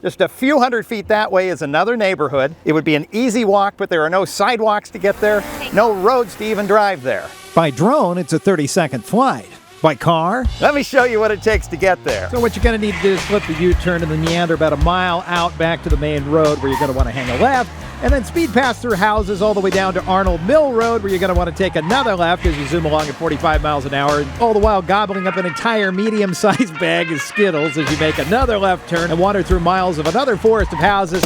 Just a few hundred feet that way is another neighborhood. It would be an easy walk, but there are no sidewalks to get there, no roads to even drive there. By drone, it's a 30-second flight. By car? Let me show you what it takes to get there. So what you're going to need to do is flip the U-turn and then meander about a mile out back to the main road where you're going to want to hang a left, and then speed past through houses all the way down to Arnold Mill Road where you're going to want to take another left as you zoom along at 45 miles an hour, all the while gobbling up an entire medium-sized bag of Skittles as you make another left turn and wander through miles of another forest of houses.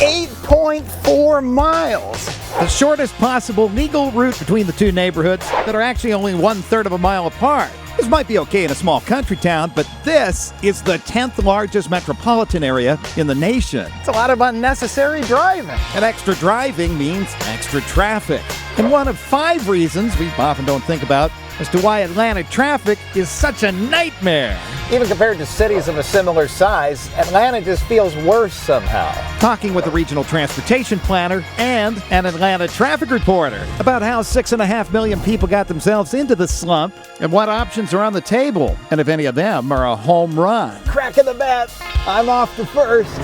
8.4 miles. The shortest possible legal route between the two neighborhoods that are actually only 1/3 of a mile apart. This might be okay in a small country town, but this is the 10th largest metropolitan area in the nation. It's a lot of unnecessary driving. And extra driving means extra traffic. And one of 5 reasons we often don't think about as to why Atlanta traffic is such a nightmare. Even compared to cities of a similar size, Atlanta just feels worse somehow. Talking with a regional transportation planner and an Atlanta traffic reporter about how 6.5 million people got themselves into the slump and what options are on the table, and if any of them are a home run. Crack of the bat. I'm off to first.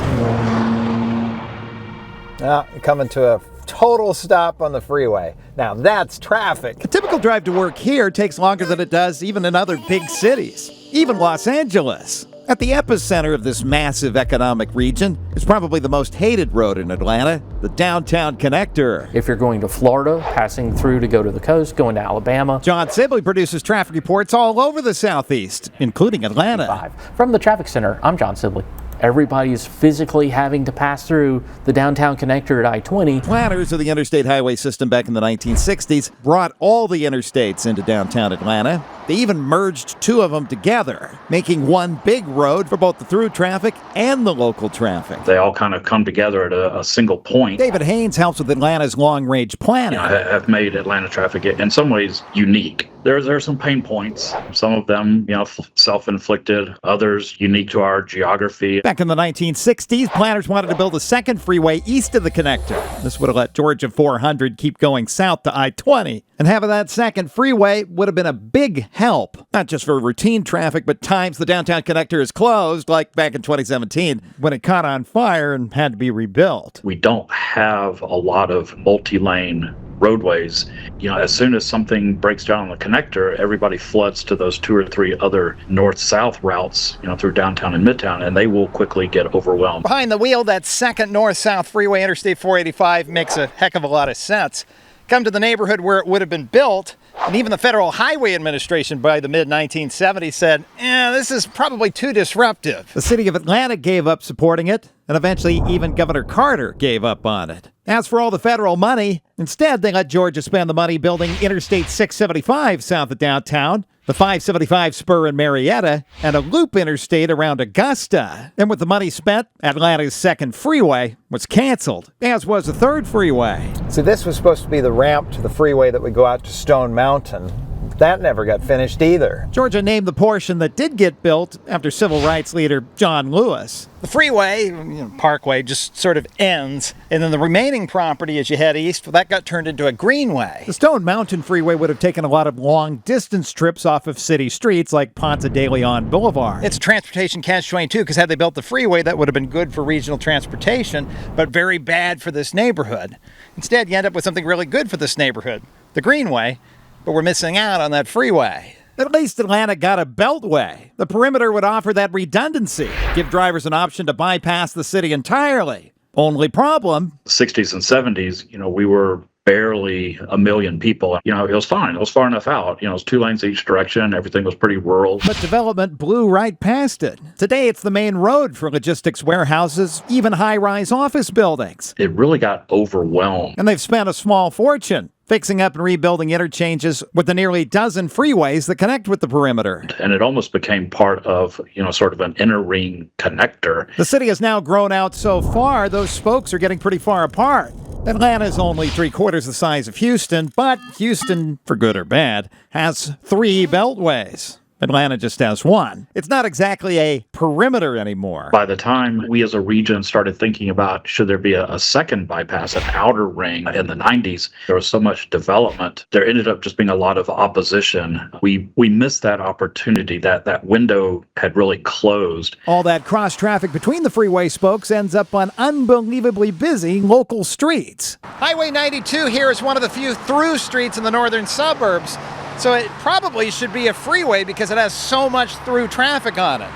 Coming to a total stop on the freeway. Now that's traffic. A typical drive to work here takes longer than it does even in other big cities, even Los Angeles. At the epicenter of this massive economic region is probably the most hated road in Atlanta, the downtown connector. If you're going to Florida, passing through to go to the coast, going to Alabama. John Sibley produces traffic reports all over the Southeast, including Atlanta. From the traffic center, I'm John Sibley. Everybody is physically having to pass through the downtown connector at I-20. Planners of the interstate highway system back in the 1960s brought all the interstates into downtown Atlanta. They even merged 2 of them together, making one big road for both the through traffic and the local traffic. They all kind of come together at a single point. David Haynes helps with Atlanta's long-range planning. Have made Atlanta traffic in some ways unique. There are some pain points. Some of them, self-inflicted. Others unique to our geography. Back in the 1960s, planners wanted to build a second freeway east of the connector. This would have let Georgia 400 keep going south to I-20. And having that second freeway would have been a big help. Not just for routine traffic, but times the downtown connector is closed, like back in 2017, when it caught on fire and had to be rebuilt. We don't have a lot of multi-lane roadways. As soon as something breaks down on the connector, everybody floods to those 2 or 3 other north-south routes, through downtown and midtown, and they will quickly get overwhelmed. Behind the wheel, that second north-south freeway, Interstate 485, makes a heck of a lot of sense. Come to the neighborhood where it would have been built, and even the Federal Highway Administration by the mid-1970s said, this is probably too disruptive. The city of Atlanta gave up supporting it, and eventually even Governor Carter gave up on it. As for all the federal money, instead they let Georgia spend the money building Interstate 675 south of downtown, the 575 spur in Marietta, and a loop interstate around Augusta. And with the money spent, Atlanta's second freeway was canceled, as was the third freeway. See, this was supposed to be the ramp to the freeway that would go out to Stone Mountain. That never got finished either. Georgia named the portion that did get built after civil rights leader John Lewis. The freeway, parkway, just sort of ends, and then the remaining property as you head east, that got turned into a greenway. The Stone Mountain Freeway would have taken a lot of long-distance trips off of city streets like Ponce de Leon Boulevard. It's a transportation catch-22, because had they built the freeway, that would have been good for regional transportation, but very bad for this neighborhood. Instead, you end up with something really good for this neighborhood, the greenway, but we're missing out on that freeway. At least Atlanta got a beltway. The perimeter would offer that redundancy, give drivers an option to bypass the city entirely. Only problem? The 60s and 70s, we were barely 1 million people. It was fine. It was far enough out. It was 2 lanes each direction. Everything was pretty rural. But development blew right past it. Today, it's the main road for logistics warehouses, even high-rise office buildings. It really got overwhelmed. And they've spent a small fortune fixing up and rebuilding interchanges with the nearly dozen freeways that connect with the perimeter. And it almost became part of, sort of an inner ring connector. The city has now grown out so far, those spokes are getting pretty far apart. Atlanta's only 3/4 the size of Houston, but Houston, for good or bad, has 3 beltways. Atlanta just has one. It's not exactly a perimeter anymore. By the time we as a region started thinking about should there be a second bypass, an outer ring in the 90s, there was so much development. There ended up just being a lot of opposition. We missed that opportunity. That window had really closed. All that cross traffic between the freeway spokes ends up on unbelievably busy local streets. Highway 92 here is one of the few through streets in the northern suburbs, so it probably should be a freeway because it has so much through traffic on it.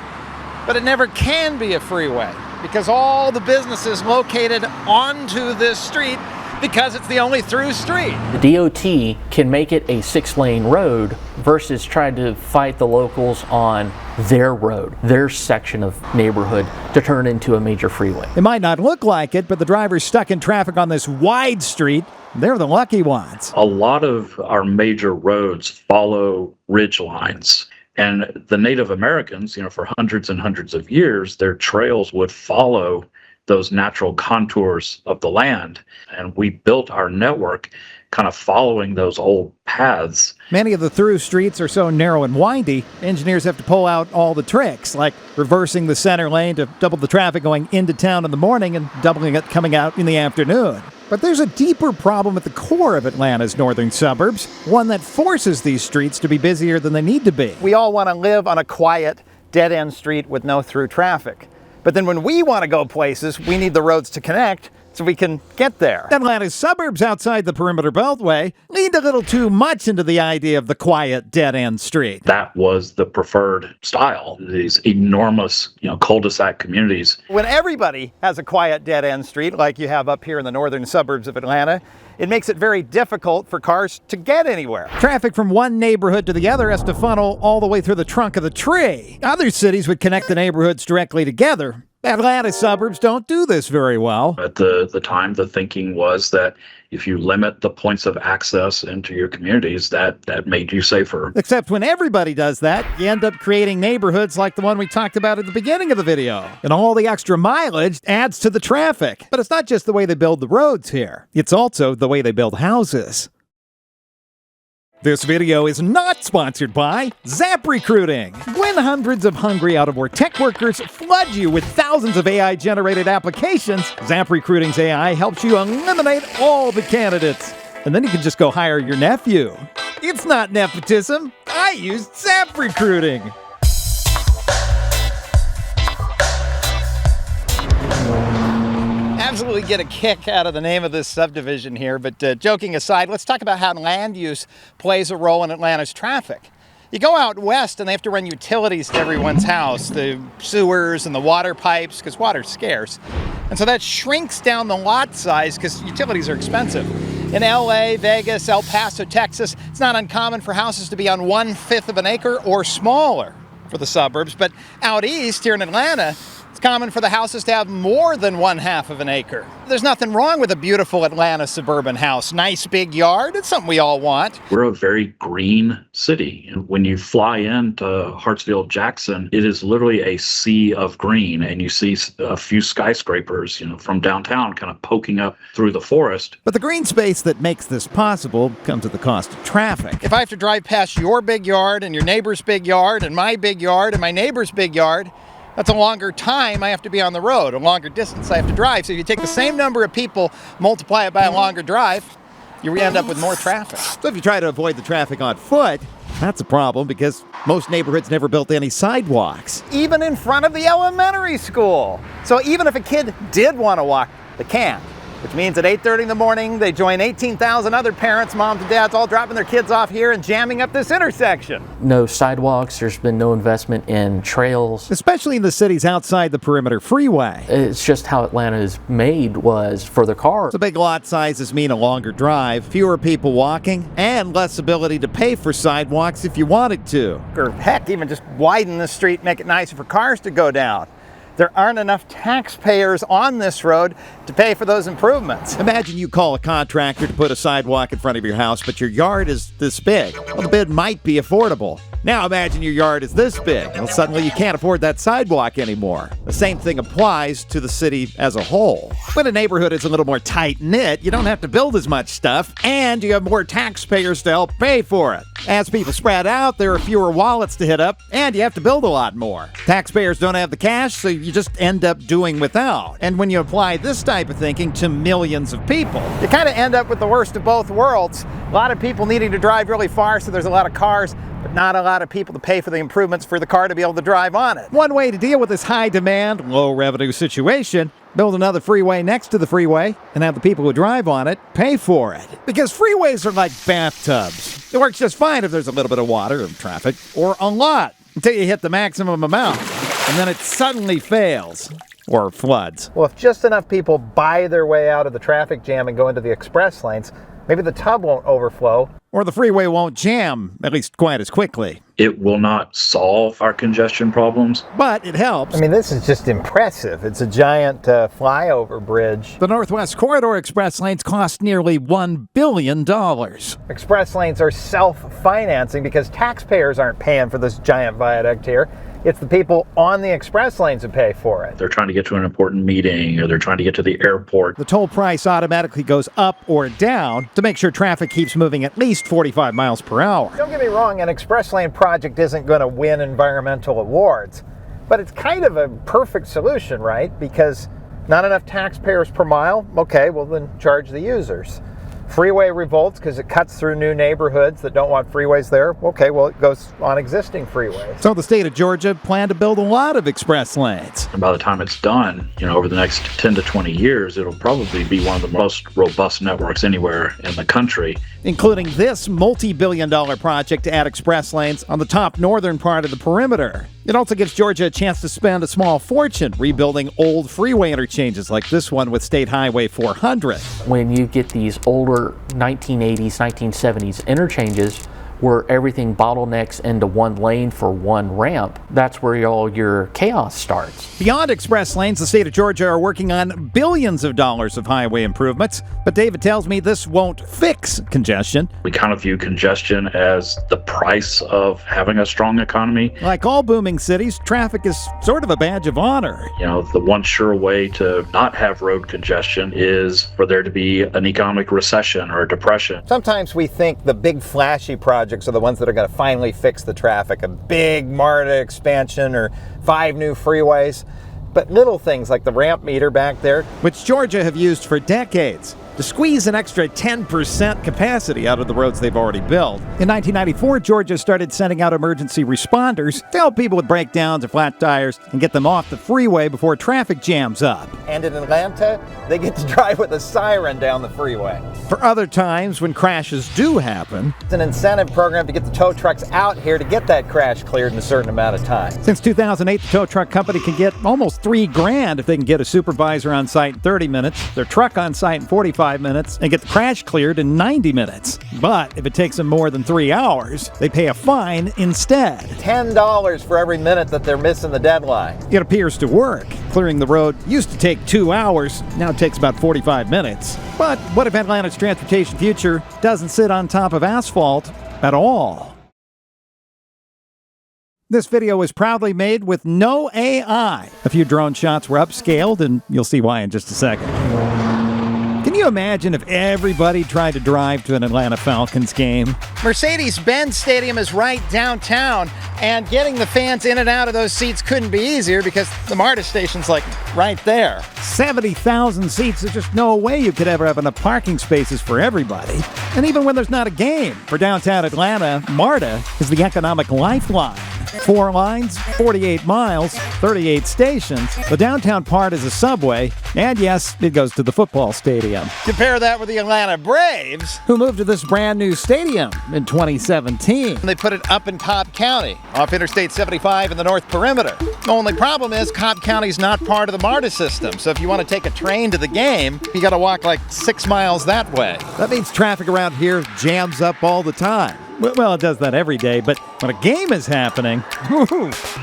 But it never can be a freeway because all the businesses located onto this street because it's the only through street. The DOT can make it a 6-lane road versus trying to fight the locals on their road, their section of neighborhood, to turn into a major freeway. It might not look like it, but the drivers stuck in traffic on this wide street, they're the lucky ones. A lot of our major roads follow ridge lines. And the Native Americans, for hundreds and hundreds of years, their trails would follow those natural contours of the land. And we built our network kind of following those old paths. Many of the through streets are so narrow and windy, engineers have to pull out all the tricks, like reversing the center lane to double the traffic going into town in the morning and doubling it coming out in the afternoon. But there's a deeper problem at the core of Atlanta's northern suburbs, one that forces these streets to be busier than they need to be. We all want to live on a quiet, dead-end street with no through traffic. But then when we want to go places, we need the roads to connect so we can get there. Atlanta's suburbs outside the perimeter beltway leaned a little too much into the idea of the quiet, dead-end street. That was the preferred style. These enormous, cul-de-sac communities. When everybody has a quiet, dead-end street like you have up here in the northern suburbs of Atlanta, it makes it very difficult for cars to get anywhere. Traffic from one neighborhood to the other has to funnel all the way through the trunk of the tree. Other cities would connect the neighborhoods directly together. Atlanta suburbs don't do this very well. At the time, the thinking was that if you limit the points of access into your communities, that made you safer. Except when everybody does that, you end up creating neighborhoods like the one we talked about at the beginning of the video. And all the extra mileage adds to the traffic. But it's not just the way they build the roads here. It's also the way they build houses. This video is not sponsored by Zap Recruiting. When hundreds of hungry out-of-work tech workers flood you with thousands of AI-generated applications, Zap Recruiting's AI helps you eliminate all the candidates. And then you can just go hire your nephew. It's not nepotism. I used Zap Recruiting. Absolutely get a kick out of the name of this subdivision here, but joking aside, let's talk about how land use plays a role in Atlanta's traffic. You go out west and they have to run utilities to everyone's house, the sewers and the water pipes, because water's scarce. And so that shrinks down the lot size because utilities are expensive. In LA, Vegas, El Paso, Texas, it's not uncommon for houses to be on 1/5 of an acre or smaller for the suburbs, but out east here in Atlanta, it's common for the houses to have more than 1/2 of an acre. There's nothing wrong with a beautiful Atlanta suburban house. Nice big yard, it's something we all want. We're a very green city. And when you fly into Hartsfield, Jackson, it is literally a sea of green. And you see a few skyscrapers, from downtown kind of poking up through the forest. But the green space that makes this possible comes at the cost of traffic. If I have to drive past your big yard and your neighbor's big yard and my big yard and my neighbor's big yard, that's a longer time I have to be on the road, a longer distance I have to drive. So if you take the same number of people, multiply it by a longer drive, you end up with more traffic. So if you try to avoid the traffic on foot, that's a problem because most neighborhoods never built any sidewalks. Even in front of the elementary school. So even if a kid did want to walk, they can't. Which means at 8:30 in the morning, they join 18,000 other parents, moms and dads, all dropping their kids off here and jamming up this intersection. No sidewalks, there's been no investment in trails. Especially in the cities outside the perimeter freeway. It's just how Atlanta is made was for the car. So big lot sizes mean a longer drive, fewer people walking, and less ability to pay for sidewalks if you wanted to. Or heck, even just widen the street, make it nicer for cars to go down. There aren't enough taxpayers on this road to pay for those improvements. Imagine you call a contractor to put a sidewalk in front of your house, but your yard is this big. Well, the bid might be affordable. Now imagine your yard is this big. Well, suddenly you can't afford that sidewalk anymore. The same thing applies to the city as a whole. When a neighborhood is a little more tight-knit, you don't have to build as much stuff, and you have more taxpayers to help pay for it. As people spread out, there are fewer wallets to hit up, and you have to build a lot more. Taxpayers don't have the cash, so you just end up doing without. And when you apply this type of thinking to millions of people, You kind of end up with the worst of both worlds. A lot of people needing to drive really far, so there's a lot of cars, but not a lot of people to pay for the improvements for the car to be able to drive on it. one way to deal with this high-demand, low-revenue situation, build another freeway next to the freeway and have the people who drive on it pay for it. Because freeways are like bathtubs. It works just fine if there's a little bit of water or traffic, or a lot, until you hit the maximum amount. And then it suddenly fails. Or floods. Well, if just enough people buy their way out of the traffic jam and go into the express lanes, maybe the tub won't overflow. Or the freeway won't jam, at least quite as quickly. It will not solve our congestion problems. But it helps. I mean, this is just impressive. It's a giant flyover bridge. The Northwest Corridor Express lanes cost nearly $1 billion. Express lanes are self-financing because taxpayers aren't paying for this giant viaduct here. It's the people on the express lanes who pay for it. They're trying to get to an important meeting, or they're trying to get to the airport. The toll price automatically goes up or down to make sure traffic keeps moving at least 45 miles per hour. Don't get me wrong, an express lane project isn't going to win environmental awards, but it's kind of a perfect solution, right? Because not enough taxpayers per mile? Okay, well then charge the users. Freeway revolts because it cuts through new neighborhoods that don't want freeways there. Okay, well, it goes on existing freeways. So the state of Georgia planned to build a lot of express lanes. And by the time it's done, over the next 10 to 20 years, it'll probably be one of the most robust networks anywhere in the country. Including this multi-billion-dollar project to add express lanes on the top northern part of the perimeter. It also gives Georgia a chance to spend a small fortune rebuilding old freeway interchanges like this one with State Highway 400. When you get these older 1980s, 1970s interchanges where everything bottlenecks into one lane for one ramp, that's where all your chaos starts. Beyond express lanes, the state of Georgia are working on billions of dollars of highway improvements, but David tells me this won't fix congestion. We kind of view congestion as the price of having a strong economy. Like all booming cities, traffic is sort of a badge of honor. The one sure way to not have road congestion is for there to be an economic recession or a depression. Sometimes we think the big flashy projects are the ones that are going to finally fix the traffic. A big MARTA expansion or 5 new freeways. But little things like the ramp meter back there, which Georgia have used for decades to squeeze an extra 10% capacity out of the roads they've already built. In 1994, Georgia started sending out emergency responders to help people with breakdowns or flat tires and get them off the freeway before traffic jams up. And in Atlanta, they get to drive with a siren down the freeway. For other times when crashes do happen, it's an incentive program to get the tow trucks out here to get that crash cleared in a certain amount of time. Since 2008, the tow truck company can get almost $3,000 if they can get a supervisor on site in 30 minutes, their truck on site in 45 minutes, and get the crash cleared in 90 minutes. But if it takes them more than 3 hours, they pay a fine instead. $10 for every minute that they're missing the deadline. It appears to work. Clearing the road used to take 2 hours, now it takes about 45 minutes. But what if Atlanta's transportation future doesn't sit on top of asphalt at all? This video was proudly made with no AI. A few drone shots were upscaled, and you'll see why in just a second. Can you imagine if everybody tried to drive to an Atlanta Falcons game? Mercedes-Benz Stadium is right downtown, and getting the fans in and out of those seats couldn't be easier because the MARTA station's like right there. 70,000 seats, there's just no way you could ever have enough parking spaces for everybody. And even when there's not a game, for downtown Atlanta, MARTA is the economic lifeline. 4 lines, 48 miles, 38 stations. The downtown part is a subway, and yes, it goes to the football stadium. Compare that with the Atlanta Braves, who moved to this brand new stadium in 2017. They put it up in Cobb County, off Interstate 75 in the North Perimeter. The only problem is Cobb County's not part of the MARTA system, so if you want to take a train to the game, you got to walk like 6 miles that way. That means traffic around here jams up all the time. Well, it does that every day, but when a game is happening,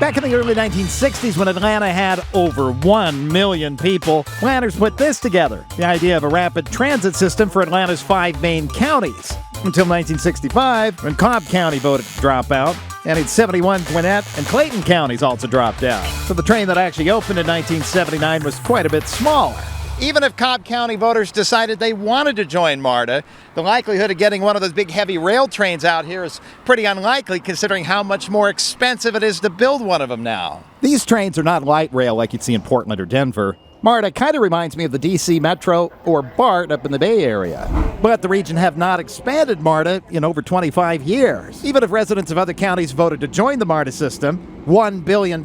back in the early 1960s when Atlanta had over 1 million people, planners put this together, the idea of a rapid transit system for Atlanta's 5 main counties. Until 1965, when Cobb County voted to drop out, And in 71, Gwinnett and Clayton counties also dropped out. So the train that actually opened in 1979 was quite a bit smaller. Even if Cobb County voters decided they wanted to join MARTA, the likelihood of getting one of those big heavy rail trains out here is pretty unlikely considering how much more expensive it is to build one of them now. These trains are not light rail like you'd see in Portland or Denver. MARTA kind of reminds me of the DC Metro or BART up in the Bay Area. But the region have not expanded MARTA in over 25 years. Even if residents of other counties voted to join the MARTA system, $1 billion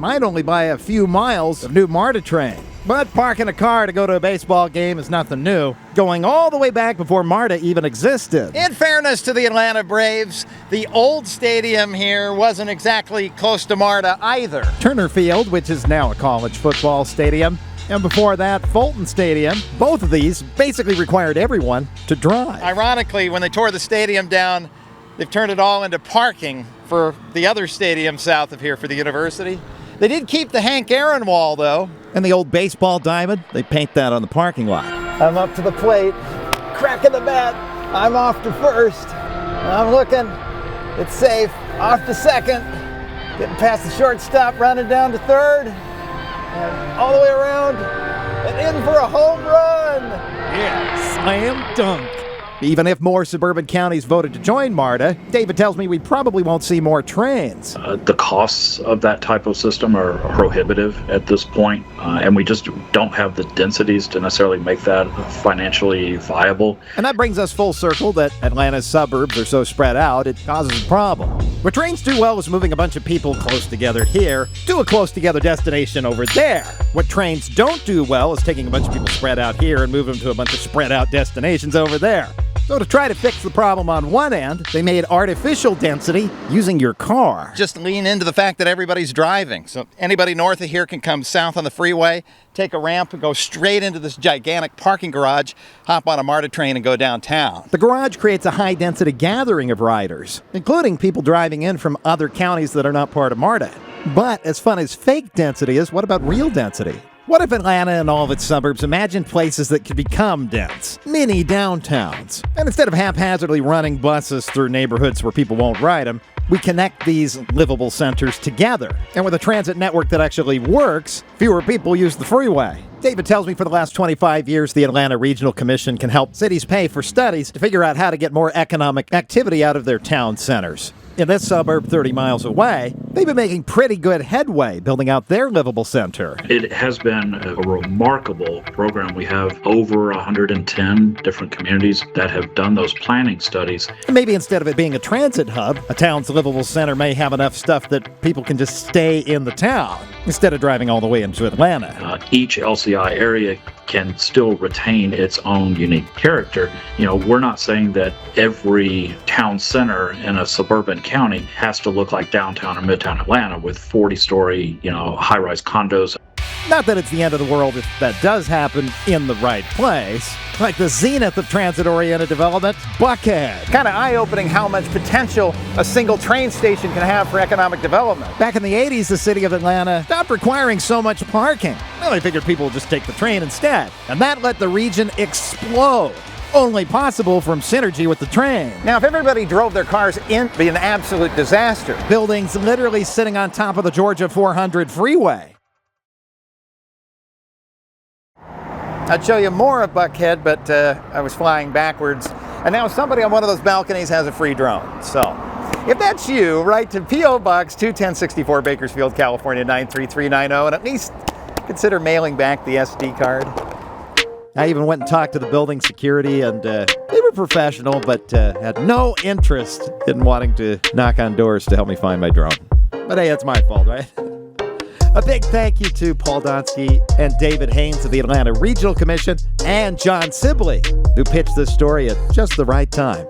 might only buy a few miles of new MARTA train. But parking a car to go to a baseball game is nothing new, going all the way back before MARTA even existed. In fairness to the Atlanta Braves, the old stadium here wasn't exactly close to MARTA either. Turner Field, which is now a college football stadium, and before that, Fulton Stadium. Both of these basically required everyone to drive. Ironically, when they tore the stadium down, they've turned it all into parking for the other stadium south of here for the university. They did keep the Hank Aaron wall, though. And the old baseball diamond, they paint that on the parking lot. I'm up to the plate, cracking the bat. I'm off to first. I'm looking. It's safe. Off to second. Getting past the shortstop, running down to third. And all the way around and in for a home run. Yeah, slam dunk. Even if more suburban counties voted to join MARTA, David tells me we probably won't see more trains. The costs of that type of system are prohibitive at this point, and we just don't have the densities to necessarily make that financially viable. And that brings us full circle that Atlanta's suburbs are so spread out, it causes a problem. What trains do well is moving a bunch of people close together here to a close together destination over there. What trains don't do well is taking a bunch of people spread out here and move them to a bunch of spread out destinations over there. So to try to fix the problem on one end, they made artificial density using your car. Just lean into the fact that everybody's driving. So anybody north of here can come south on the freeway, take a ramp and go straight into this gigantic parking garage, hop on a MARTA train and go downtown. The garage creates a high-density gathering of riders, including people driving in from other counties that are not part of MARTA. But as fun as fake density is, what about real density? What if Atlanta and all of its suburbs imagined places that could become dense, mini downtowns? And instead of haphazardly running buses through neighborhoods where people won't ride them, we connect these livable centers together. And with a transit network that actually works, fewer people use the freeway. David tells me for the last 25 years, the Atlanta Regional Commission can help cities pay for studies to figure out how to get more economic activity out of their town centers. In this suburb 30 miles away, they've been making pretty good headway building out their livable center. It has been a remarkable program. We have over 110 different communities that have done those planning studies. And maybe instead of it being a transit hub, a town's livable center may have enough stuff that people can just stay in the town instead of driving all the way into Atlanta. Each LCI area can still retain its own unique character. You know, we're not saying that every town center in a suburban county has to look like downtown or midtown Atlanta with 40-story, high-rise condos. Not that it's the end of the world if that does happen in the right place. Like the zenith of transit-oriented development, Buckhead. Kind of eye-opening how much potential a single train station can have for economic development. Back in the 80s, the city of Atlanta stopped requiring so much parking. Well, they figured people would just take the train instead. And that let the region explode. Only possible from synergy with the train. Now, if everybody drove their cars in, it'd be an absolute disaster. Buildings literally sitting on top of the Georgia 400 freeway. I'd show you more of Buckhead, but I was flying backwards. And now somebody on one of those balconies has a free drone. So if that's you, write to P.O. Box 21064 Bakersfield, California 93390, and at least consider mailing back the SD card. I even went and talked to the building security, and they were professional, but had no interest in wanting to knock on doors to help me find my drone. But hey, that's my fault, right? A big thank you to Paul Donsky and David Haynes of the Atlanta Regional Commission and John Sibley, who pitched this story at just the right time.